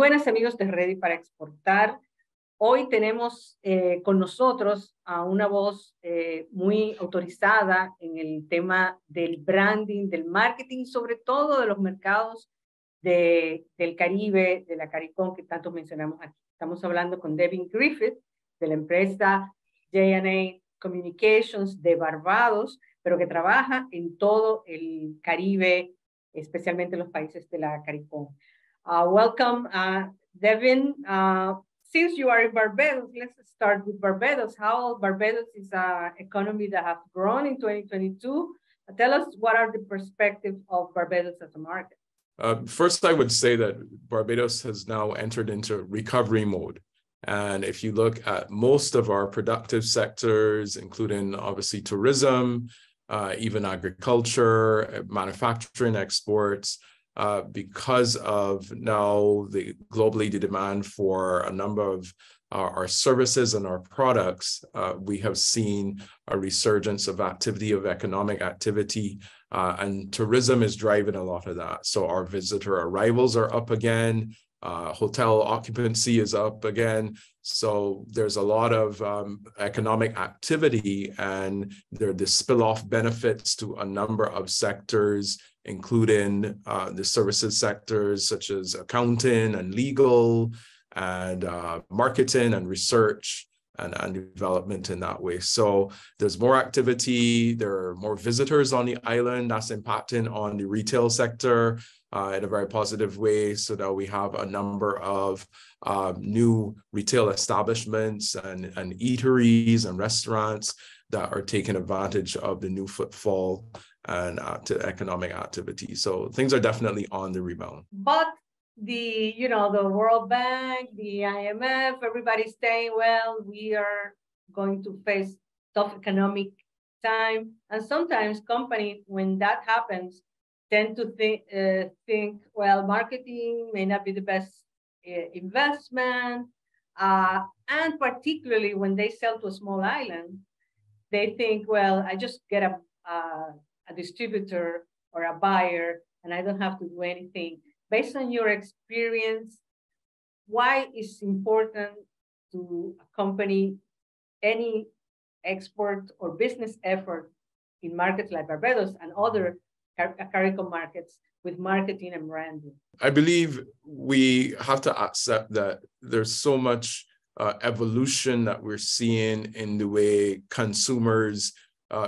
buenas amigos de Ready para Exportar. Hoy tenemos con nosotros a una voz muy autorizada en el tema del branding, del marketing, sobre todo de los mercados del Caribe, de la CARICOM que tanto mencionamos aquí. Estamos hablando con Devin Griffith de la empresa J&A Communications de Barbados, pero que trabaja en todo el Caribe, especialmente en los países de la CARICOM. Welcome, Devin. Since you are in Barbados, let's start with Barbados. How Barbados is an economy that has grown in 2022. Tell us what are the perspectives of Barbados as a market. First, I would say that Barbados has now entered into recovery mode. And if you look at most of our productive sectors, including obviously tourism, even agriculture, manufacturing, exports, because of now globally the demand for a number of our services and our products, we have seen a resurgence of activity, of economic activity, and tourism is driving a lot of that. So our visitor arrivals are up again, hotel occupancy is up again. So there's a lot of economic activity, and there are the spill-off benefits to a number of sectors, including the services sectors such as accounting and legal and marketing and research and development in that way. So there's more activity, there are more visitors on the island. That's impacting on the retail sector in a very positive way, so that we have a number of new retail establishments and eateries and restaurants that are taking advantage of the new footfall and to economic activity. So things are definitely on the rebound. But the World Bank, the IMF, everybody's saying, well, we are going to face tough economic time. And sometimes companies, when that happens, tend to think, well, marketing may not be the best investment. And particularly when they sell to a small island, they think, well, I just get a distributor or a buyer, and I don't have to do anything. Based on your experience, why is it important to accompany any export or business effort in markets like Barbados and other CARICOM markets with marketing and branding? I believe we have to accept that there's so much evolution that we're seeing in the way consumers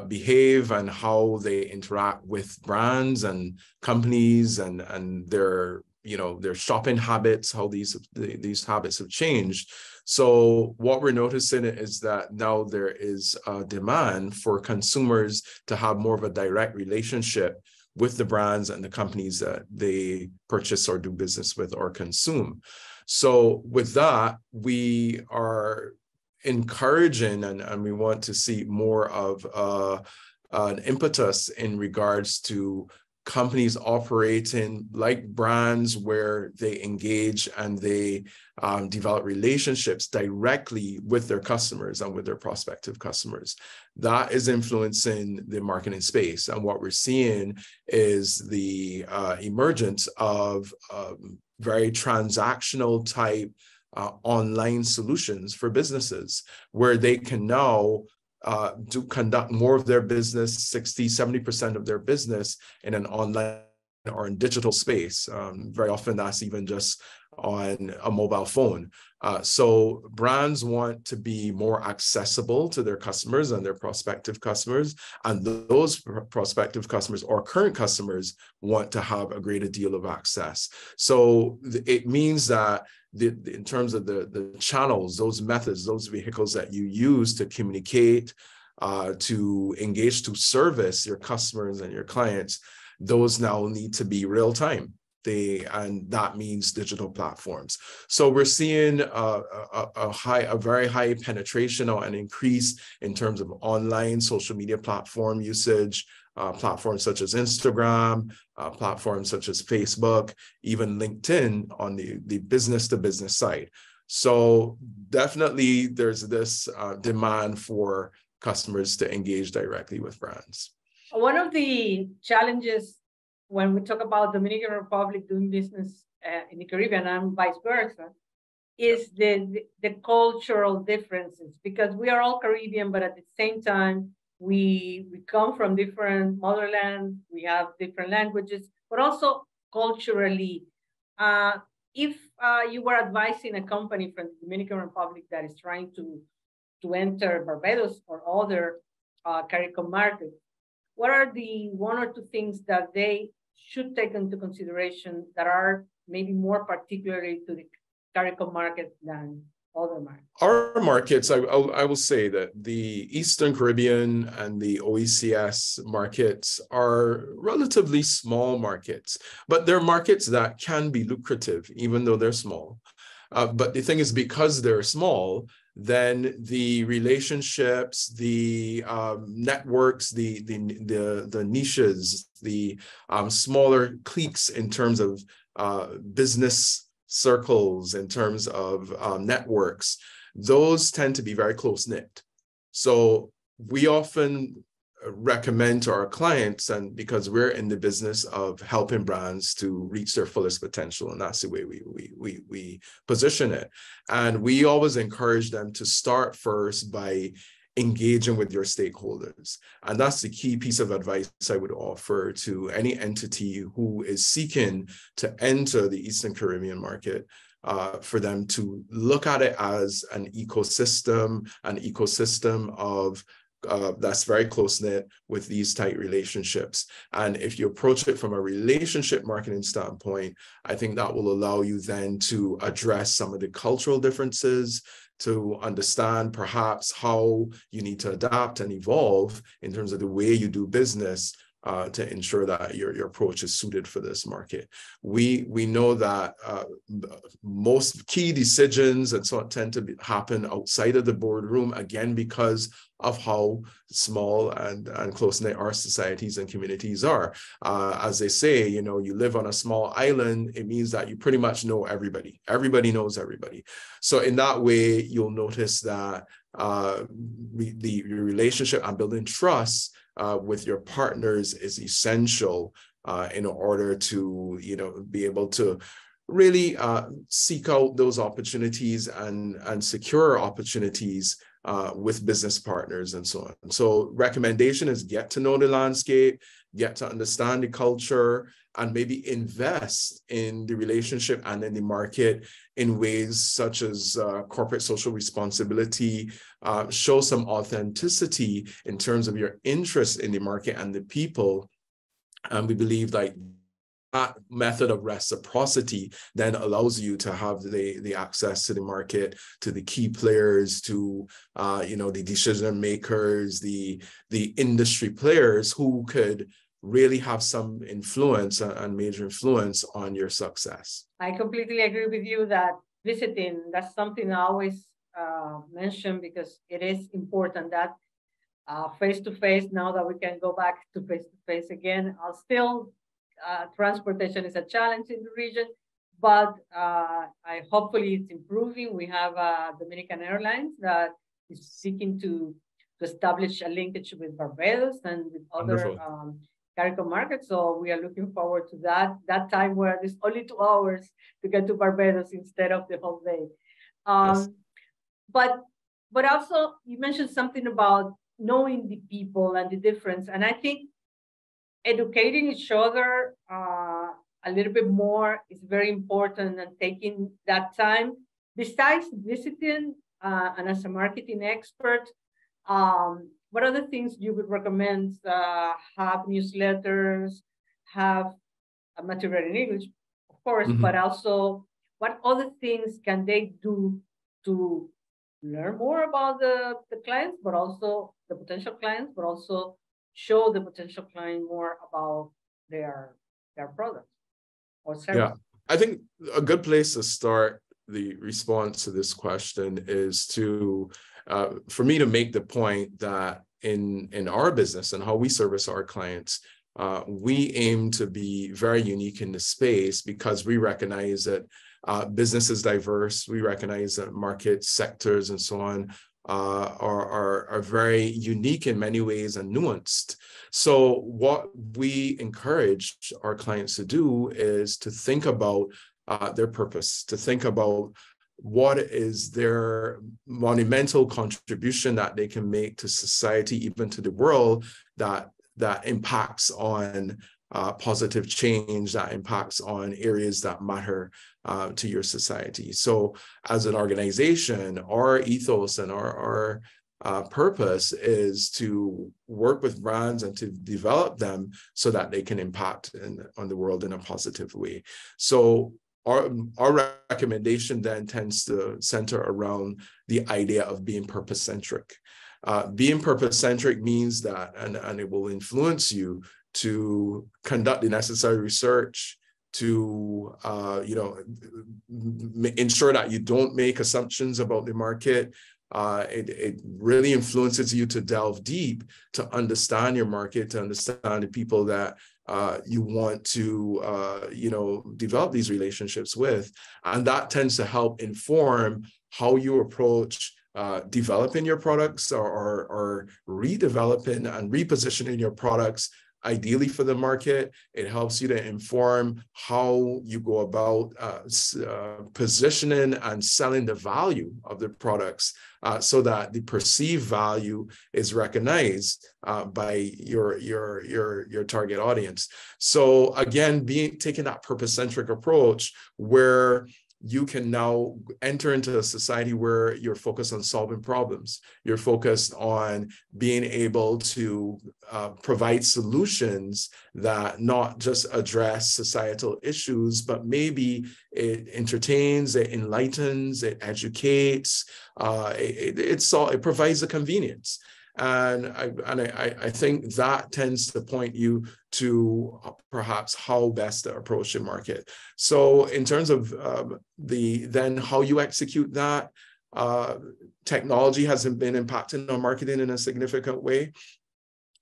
behave and how they interact with brands and companies and their shopping habits, how these habits have changed. So what we're noticing is that now there is a demand for consumers to have more of a direct relationship with the brands and the companies that they purchase or do business with or consume. So with that, we are encouraging and we want to see more of an impetus in regards to companies operating like brands where they engage and they develop relationships directly with their customers and with their prospective customers. That is influencing the marketing space. And what we're seeing is the emergence of very transactional type online solutions for businesses, where they can now conduct more of their business, 60-70% of their business in an online or in digital space. Very often that's even just on a mobile phone. So brands want to be more accessible to their customers and their prospective customers, and those prospective customers or current customers want to have a greater deal of access. So it means that in terms of the channels, those methods, those vehicles that you use to communicate, to engage, to service your customers and your clients, those now need to be real time. And that means digital platforms. So we're seeing a very high penetration or an increase in terms of online social media platform usage, platforms such as Instagram, platforms such as Facebook, even LinkedIn on the business-to-business side. So definitely there's this demand for customers to engage directly with brands. One of the challenges when we talk about Dominican Republic doing business in the Caribbean and vice versa, is the cultural differences, because we are all Caribbean, but at the same time, we come from different motherlands, we have different languages, but also culturally. If you were advising a company from the Dominican Republic that is trying to enter Barbados or other CARICOM markets, what are the one or two things that they should take into consideration that are maybe more particularly to the CARICOM market than other markets? Our markets, I will say that the Eastern Caribbean and the OECS markets are relatively small markets, but they're markets that can be lucrative, even though they're small. But the thing is, because they're small, then the relationships, the networks, the niches, the smaller cliques in terms of business circles, in terms of networks, those tend to be very close-knit. So we often recommend to our clients, and because we're in the business of helping brands to reach their fullest potential, and that's the way we position it. And we always encourage them to start first by engaging with your stakeholders. And that's the key piece of advice I would offer to any entity who is seeking to enter the Eastern Caribbean market, for them to look at it as an ecosystem of that's very close-knit with these tight relationships. And if you approach it from a relationship marketing standpoint, I think that will allow you then to address some of the cultural differences, to understand perhaps how you need to adapt and evolve in terms of the way you do business, to ensure that your approach is suited for this market. We know that most key decisions and so on tend to happen outside of the boardroom, again, because of how small and close-knit our societies and communities are. As they say, you know, you live on a small island, it means that you pretty much know everybody. Everybody knows everybody. So in that way, you'll notice that the relationship and building trust with your partners is essential in order to, you know, be able to really seek out those opportunities and secure opportunities with business partners and so on. So recommendation is get to know the landscape, get to understand the culture, and maybe invest in the relationship and in the market in ways such as corporate social responsibility, show some authenticity in terms of your interest in the market and the people. And we believe like that method of reciprocity then allows you to have the access to the market, to the key players, to you know, the decision makers, the industry players who could really have some influence and major influence on your success. I completely agree with you that visiting, that's something I always mention, because it is important that face-to-face, now that we can go back to face-to-face again, still transportation is a challenge in the region, but hopefully it's improving. We have Dominican Airlines that is seeking to establish a linkage with Barbados and with other CARICOM markets. So we are looking forward to that time where there's only 2 hours to get to Barbados instead of the whole day. Yes. But also you mentioned something about knowing the people and the difference, and I think educating each other a little bit more is very important, and taking that time. Besides visiting and as a marketing expert, what other things you would recommend? Have newsletters, have a material in English, of course, but also what other things can they do to learn more about the clients, but also the potential clients, but also show the potential client more about their products or service? Yeah, I think a good place to start the response to this question is to, for me to make the point that in our business and how we service our clients, we aim to be very unique in the space, because we recognize that business is diverse. We recognize that market sectors and so on are very unique in many ways and nuanced. So what we encourage our clients to do is to think about their purpose, to think about what is their monumental contribution that they can make to society, even to the world, that impacts on positive change, that impacts on areas that matter to your society. So as an organization, our ethos and our purpose is to work with brands and to develop them so that they can impact on the world in a positive way. So our recommendation then tends to center around the idea of being purpose-centric. Being purpose-centric means that, and it will influence you to conduct the necessary research, to ensure that you don't make assumptions about the market. It really influences you to delve deep, to understand your market, to understand the people that you want to develop these relationships with. And that tends to help inform how you approach developing your products or redeveloping and repositioning your products ideally for the market. It helps you to inform how you go about positioning and selling the value of the products so that the perceived value is recognized by your target audience. So again, taking that purpose-centric approach where you can now enter into a society where you're focused on solving problems. You're focused on being able to provide solutions that not just address societal issues, but maybe it entertains, it enlightens, it educates, it provides a convenience. And I think that tends to point you to perhaps how best to approach the market. So in terms of then how you execute that, technology hasn't been impacting on marketing in a significant way.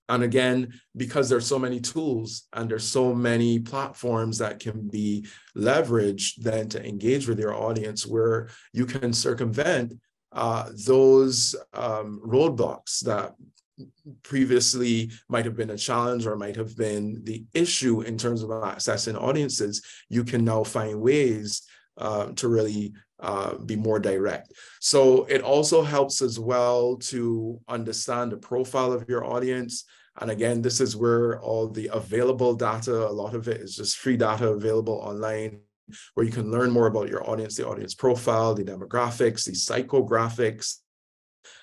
And again, because there's so many tools and there's so many platforms that can be leveraged then to engage with your audience, where you can circumvent those roadblocks that previously might have been a challenge or might have been the issue in terms of accessing audiences. You can now find ways to really be more direct. So it also helps as well to understand the profile of your audience. And again, this is where all the available data, a lot of it is just free data available online, where you can learn more about your audience, the audience profile, the demographics, the psychographics,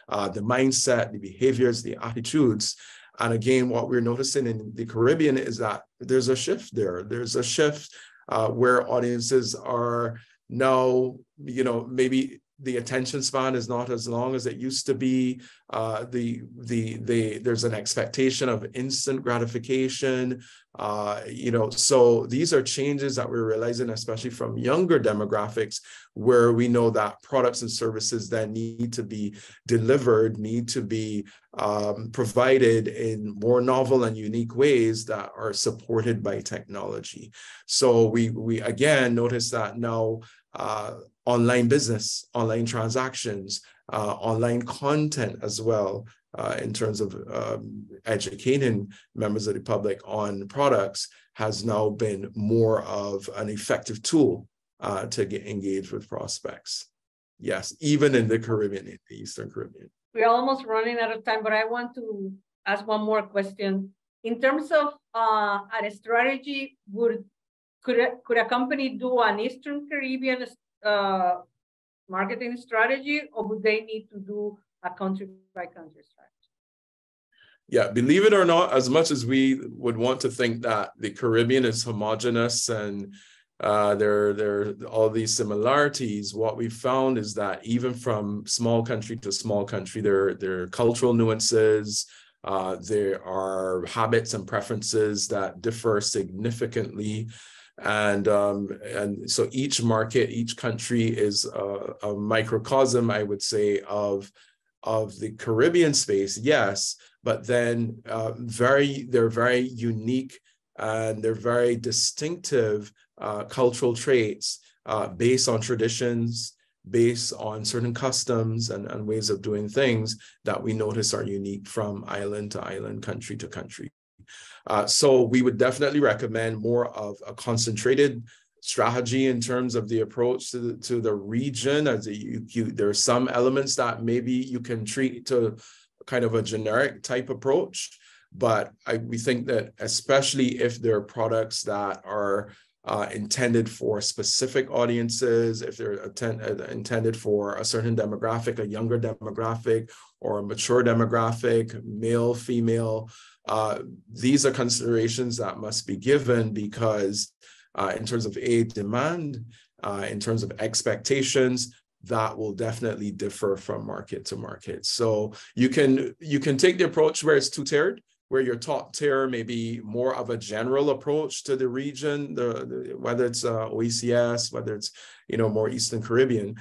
the mindset, the behaviors, the attitudes. And again, what we're noticing in the Caribbean is that there's a shift there. There's a shift where audiences are now, maybe the attention span is not as long as it used to be. There's an expectation of instant gratification. So these are changes that we're realizing, especially from younger demographics, where we know that products and services that need to be delivered, need to be provided in more novel and unique ways that are supported by technology. So we again notice that now online business, online transactions, online content as well, in terms of educating members of the public on products, has now been more of an effective tool to get engaged with prospects. Yes, even in the Caribbean, in the Eastern Caribbean. We're almost running out of time, but I want to ask one more question. In terms of a strategy, could a company do an Eastern Caribbean marketing strategy, or would they need to do a country by country strategy? Yeah, believe it or not, as much as we would want to think that the Caribbean is homogenous and there are all these similarities, what we found is that even from small country to small country, there are cultural nuances, there are habits and preferences that differ significantly. And so each market, each country is a microcosm, I would say, of the Caribbean space, yes, but then they're very unique and they're very distinctive cultural traits based on traditions, based on certain customs and ways of doing things that we notice are unique from island to island, country to country. So we would definitely recommend more of a concentrated strategy in terms of the approach to the region. As there are some elements that maybe you can treat to kind of a generic type approach, but we think that especially if there are products that are intended for specific audiences, if they're intended for a certain demographic, a younger demographic or a mature demographic, male, female, these are considerations that must be given because in terms of demand, in terms of expectations, that will definitely differ from market to market. So you can take the approach where it's two-tiered, where your top tier may be more of a general approach to the region, whether it's OECS, whether it's more Eastern Caribbean.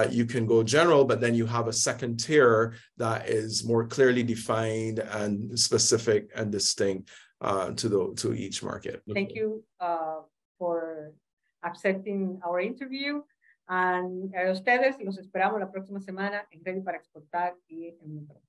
You can go general, but then you have a second tier that is more clearly defined and specific and distinct to each market. Thank you for accepting our interview. And a ustedes los esperamos la próxima semana en Ready para Exportar y en Nuestro.